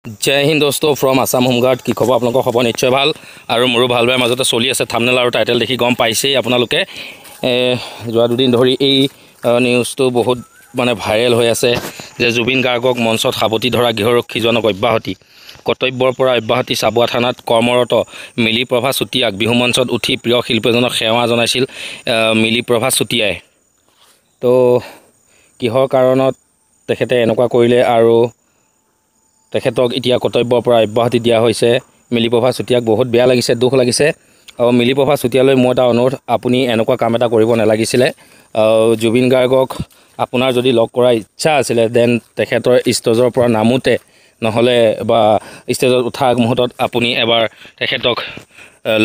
जय हिंद दोस्तों from Assam home guard की खबर आपलोक खबर निश्चय ভাল और मोरो ভাল बेया মাজতে চলি আছে থাম্বনেল और टाइटल देखि गम पाइছে আপোনালোকে যোৱা দুদিন ধৰি এই নিউজটো বহুত মানে ভাইৰেল হৈ আছে যে জুবিন গাৰ্গক মঞ্চত সাবতি ধৰা গৃহৰক্ষীজনক অব্যাহতি কৰ্তব্যৰ পৰা অব্যাহতি চাবুৱা থানাত কৰ্মৰত মিলিপ্ৰভা চুটিয়াক বিহু মঞ্চত উঠি প্ৰিয় শিল্পীজনক সেৱা জনাইছিল মিলিপ্ৰভা চুটিয়াই তো কিহৰ কাৰণত তেখেতে এনেকুৱা কৰিলে আৰু তেখেতক এতিয়া কৰ্তব্যৰ পৰা অব্যাহতি দিয়া হৈছে মিলিপ্ৰভা চুটিয়াক বহুত বেয়া লাগিছে দুখ লাগিছে আৰু মিলিপ্ৰভা চুটিয়ালৈ মই এটা অনুৰোধ আপুনি এনেকুৱা কাম এটা কৰিব নালাগিছিলে জুবিন গাৰ্গক আপোনাৰ যদি লগ কৰা ইচ্ছা আছিল দেন তেখেতৰ ষ্টেজৰ পৰা নামুতে নহলে বা ষ্টেজত উঠা মুহূৰ্তত আপুনি এবাৰ তেখেতক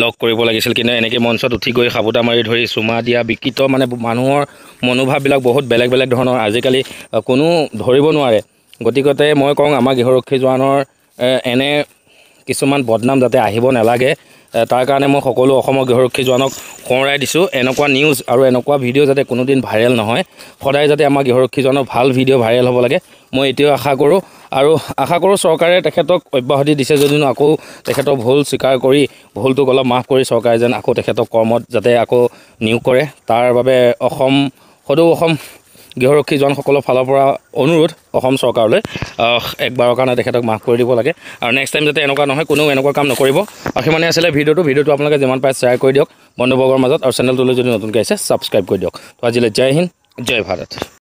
লগ কৰিব লাগিছিল কিন্তু এনেকৈ মঞ্চত উঠি গৈ খাবুতা মাৰি ধৰি চুমা দিয়া বিকৃত মানে মানুহৰ মনোভাৱবিলাক বহুত বেলেগ বেলেগ ধৰণৰ আজিকালি কোনো ধৰিব নোৱাৰে গতিকতে মই কওঁ আমাৰ গৃহৰক্ষী জোৱানৰ এনে কিছুমান বদনাম যাতে আহিব নালাগে তাৰ কাৰণে মই সকলো অসমৰ গৃহৰক্ষী জোৱানক সোঁৱৰাই দিছোঁ এনেকুৱা নিউজ আৰু এনেকুৱা ভিডিঅ' যাতে কোনোদিন ভাইৰেল নহয় সদায় যাতে আমাৰ গৃহৰক্ষী জোৱানৰ ভাল ভিডিঅ' ভাইৰেল হ'ব লাগে মই এতিয়াও আশা কৰোঁ আৰু আশা কৰোঁ চৰকাৰে তেখেতক অব্যাহতি দিছে যদিও আকৌ তেখেতৰ ভুল স্বীকাৰ কৰি ভুলটোক অলপ মাফ কৰি চৰকাৰে যেন আকৌ তেখেতক কৰ্মত যাতে আকৌ নিয়োগ কৰে তাৰ বাবে সদৌ অসম গৃহৰক্ষী জোৱানসকলৰ ফালৰ পৰা অনুৰোধ অসম চৰকাৰলৈ একবাৰৰ কাৰণে তেখেতক মাফ কৰি দিব লাগে আৰু নেক্সট টাইম যাতে এনেকুৱা নহয় কোনো এনেকুৱা কাম নকৰিব আৰু সিমানে আছিলে ভিডিঅ'টো আপোনালোকে যিমান পাৰে শ্বেয়াৰ কৰি দিয়ক বন্ধুবৰ্গৰ মাজত আৰু চেনেলটোলৈ যদি নতুনকৈ আহিছে ছাবস্ক্ৰাইব কৰি দিয়ক তো আজিলৈ জয় হিন্দ জয় ভাৰত।